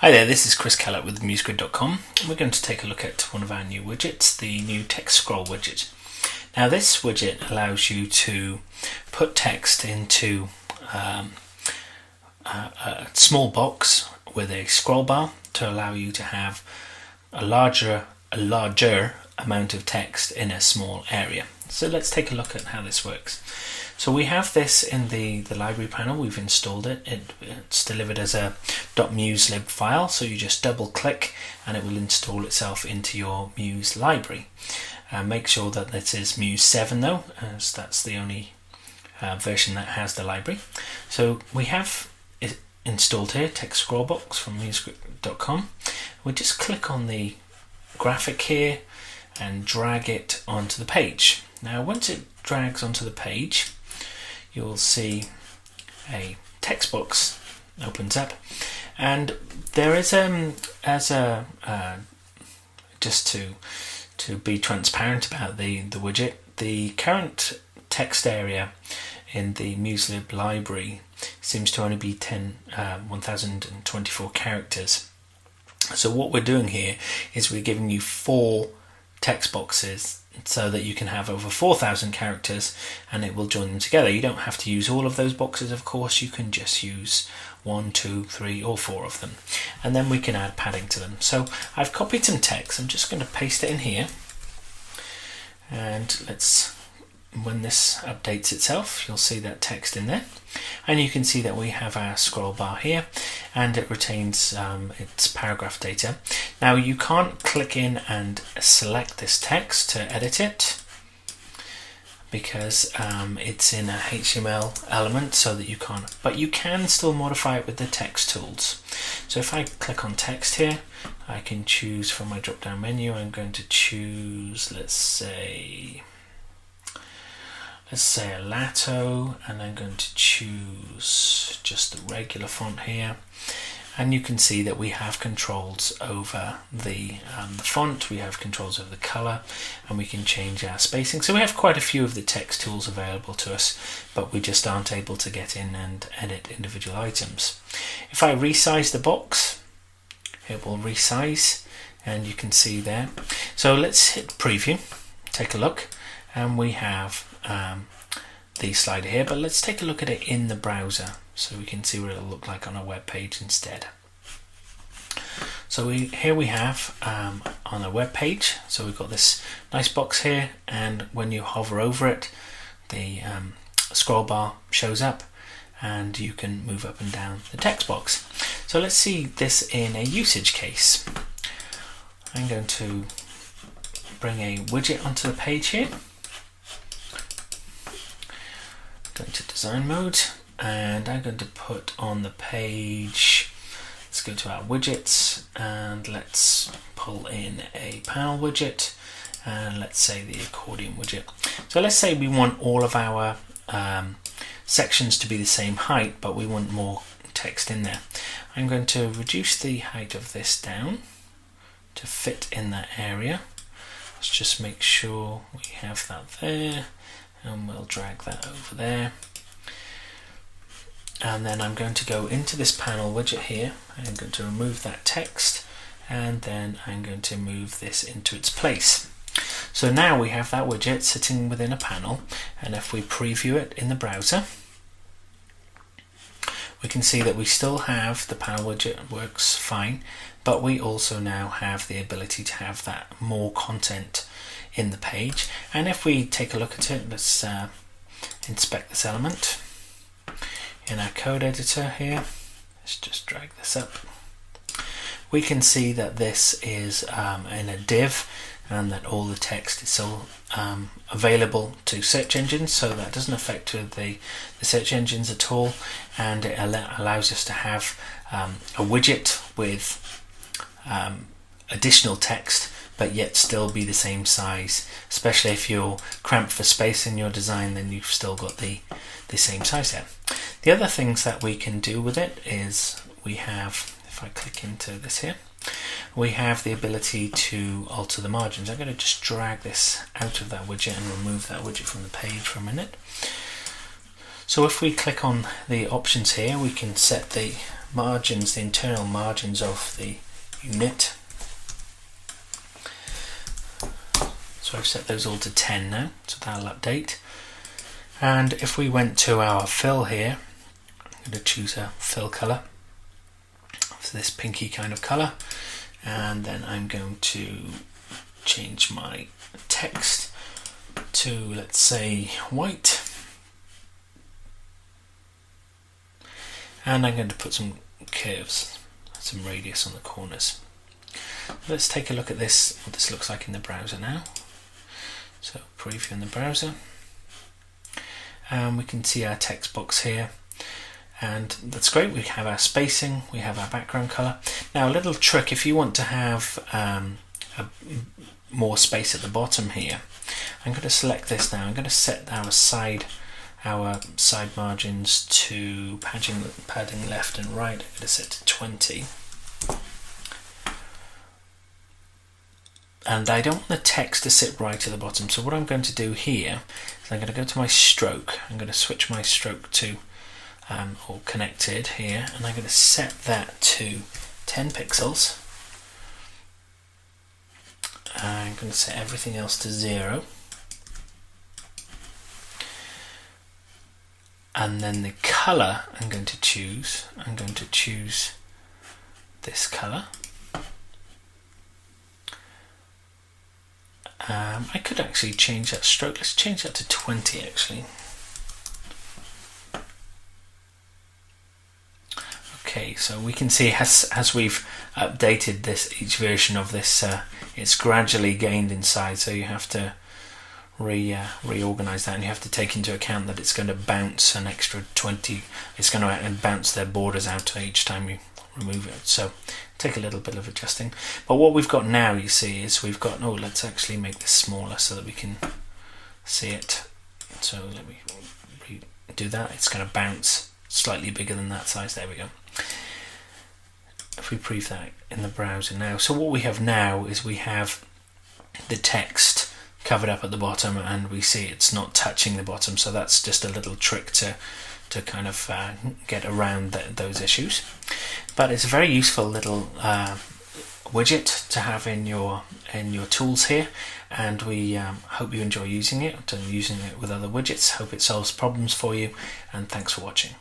Hi there, this is Chris Kellett with musegrid.com, and we're going to take a look at one of our new widgets, the new text scroll widget. Now this widget allows you to put text into a small box with a scroll bar to allow you to have a larger amount of text in a small area. So let's take a look at how this works. So we have this in the library panel. We've installed it. It's delivered as a .muse lib file, so you just double click and it will install itself into your Muse library. Make sure that this is Muse 7 though, as that's the only version that has the library. So we have it installed here, text scroll box from musegrid.com. We just click on the graphic here and drag it onto the page. Now once it drags onto the page, you'll see a text box opens up, and there is just to be transparent about the widget, the current text area in the MuseLib library seems to only be 1024 characters. So what we're doing here is we're giving you 4 text boxes so that you can have over 4,000 characters and it will join them together. You don't have to use all of those boxes, of course. You can just use 1, 2, 3 or 4 of them, and then we can add padding to them. So I've copied some text. I'm just going to paste it in here, and when this updates itself, you'll see that text in there, and you can see that we have our scroll bar here and it retains its paragraph data. Now you can't click in and select this text to edit it because it's in a HTML element, so that you can't, but you can still modify it with the text tools. So if I click on text here, I can choose from my drop down menu. I'm going to choose, let's say a Lato, and I'm going to choose just the regular font here, and you can see that we have controls over the font, we have controls over the color, and we can change our spacing. So we have quite a few of the text tools available to us, but we just aren't able to get in and edit individual items. If I resize the box, it will resize, and you can see there. So let's hit preview, take a look, and we have the slider here, but let's take a look at it in the browser so we can see what it'll look like on a web page instead. So here we have on a web page, so we've got this nice box here, and when you hover over it, the scroll bar shows up and you can move up and down the text box. So let's see this in a usage case. I'm going to bring a widget onto the page here. Going to design mode, and I'm going to put on the page, let's go to our widgets and let's pull in a panel widget, and let's say the accordion widget. So let's say we want all of our sections to be the same height, but we want more text in there. I'm going to reduce the height of this down to fit in that area. Let's just make sure we have that there, and we'll drag that over there. And then I'm going to go into this panel widget here. I'm going to remove that text, and then I'm going to move this into its place. So now we have that widget sitting within a panel, and if we preview it in the browser, we can see that we still have the panel widget works fine, but we also now have the ability to have that more content in the page. And if we take a look at it, let's inspect this element in our code editor here. Let's just drag this up. We can see that this is in a div, and that all the text is still available to search engines, so that doesn't affect the search engines at all, and it allows us to have a widget with additional text but yet still be the same size. Especially if you're cramped for space in your design, then you've still got the same size there. The other things that we can do with it is we have, if I click into this here, we have the ability to alter the margins. I'm going to just drag this out of that widget and remove that widget from the page for a minute. So if we click on the options here, we can set the margins, the internal margins of the unit. So I've set those all to 10 now, so that'll update. And if we went to our fill here, I'm going to choose a fill colour, so this pinky kind of colour, and then I'm going to change my text to, let's say, white, and I'm going to put some curves, some radius on the corners. Let's take a look at this, what this looks like in the browser now. So preview in the browser, and we can see our text box here, and that's great. We have our spacing, we have our background color. Now a little trick, if you want to have more space at the bottom here, I'm going to select this now. I'm going to set our side margins to padding left and right. I'm going to set to 20. And I don't want the text to sit right at the bottom, so what I'm going to do here is I'm going to go to my stroke. I'm going to switch my stroke to all connected here, and I'm going to set that to 10 pixels. I'm going to set everything else to 0. And then the color I'm going to choose this color. I could actually change that stroke. Let's change that to 20 actually. Okay, so we can see as we've updated each version of this, it's gradually gained in size. So you have to reorganize that, and you have to take into account that it's going to bounce an extra 20. It's going to bounce their borders out each time you remove it. So take a little bit of adjusting. But what we've got now, you see, is we've got, let's actually make this smaller so that we can see it. So let me redo that. It's going to bounce slightly bigger than that size. There we go. If we preview that in the browser now, so what we have now is we have the text covered up at the bottom, and we see it's not touching the bottom. So that's just a little trick to kind of get around those issues. But it's a very useful little widget to have in your tools here, and we hope you enjoy using it. I'm using it with other widgets. Hope it solves problems for you, and thanks for watching.